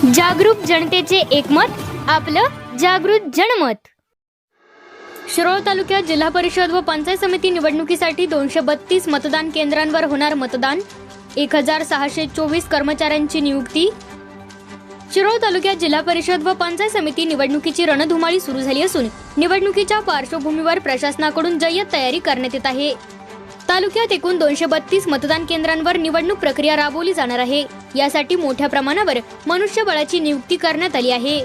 जागरूक जनतेचे एकमत, आपलं जागृत जनमत। शिरोळ तालुक्यात जिल्हा परिषद व पंचायत समिती निवडणुकीसाठी 232 मतदान केंद्रांवर होणार मतदान। 1624 कर्मचाऱ्यांची नियुक्ती। शिरोळ तालुक्यात जिल्हा परिषद व पंचायत समिती निवडणुकीची रणधुमाळी सुरू झाली असून निवडणुकीच्या पार्श्वभूमीवर प्रशासनाकडून जय्यत तयारी करण्यात येत आहे। तालुक्यात एकूण 232 मतदान केंद्रांवर निवडणूक प्रक्रिया राबवली जाणार आहे। यासाठी मोठ्या प्रमाणावर मनुष्यबळाची नियुक्ती करण्यात आली आहे।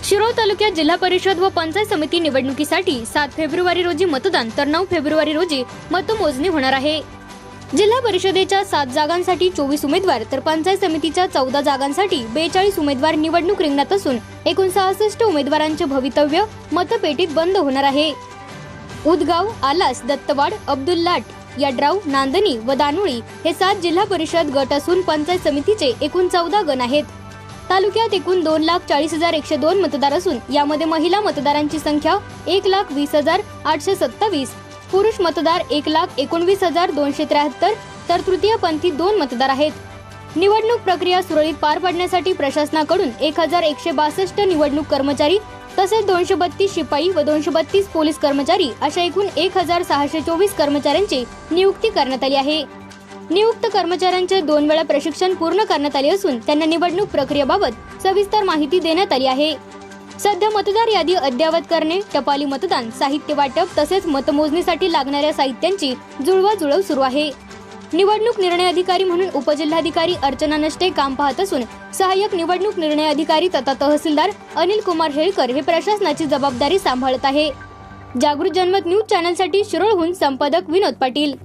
शिरोळ तालुक्यात जिल्हा परिषद व पंचायत समिती निवडणुकीसाठी 7 फेब्रुवारी रोजी मतदान तर 9 फेब्रुवारी रोजी मतमोजणी होणार आहे। जिल्हा परिषदेच्या 7 जागांसाठी 24 उमेदवार तर पंचायत समितीच्या 14 जागांसाठी 42 उमेदवार निवडणूक रिंगणात असून एकूण 66 उमेदवारांचे भवितव्य मतपेटीत बंद होणार आहे। उदगाव, आलास, दत्तवाड, अब्दुल्लाट, यड्राव, नांदणी व दानोळी हे 7 जिल्हा परिषद गट असून पंचायत समितीचे एकूण 14 गण आहेत। तालुक्यात एकूण 2,40,102 मतदार असून यामध्ये महिला मतदारांची संख्या 1,20,827, पुरुष मतदार 1,19,273 तर तृतीयपंथी 2 मतदार आहेत। निवडणूक प्रक्रिया सुरळीत पार पाडण्यासाठी प्रशासनाकडून 1,162 निवडणूक कर्मचारी तसेच 232 शिपाई व 232 पोलीस कर्मचारी अशा एकूण 1,624 कर्मचाऱ्यांची नियुक्ती करण्यात आली आहे। नियुक्त कर्मचाऱ्यांचे 2 वेळा प्रशिक्षण पूर्ण करण्यात आले असून त्यांना निवडणूक प्रक्रियेबाबत सविस्तर माहिती देण्यात आली आहे। सध्या मतदार यादी अद्ययावत करणे, टपाली मतदान, साहित्य वाटप तसेच मतमोजणीसाठी लागणाऱ्या साहित्यांची जुळवाजुळव सुरू आहे। निवडणूक निर्णय अधिकारी म्हणून उपजिल्हाधिकारी अर्चना नष्टे काम पाहत असून सहाय्यक निवडणूक निर्णय अधिकारी तथा तहसीलदार अनिल कुमार हेळकर हे प्रशासनाची जबाबदारी सांभाळत आहे। जागृत जनमत न्यूज चॅनलसाठी शिरोळहून संपादक विनोद पाटील।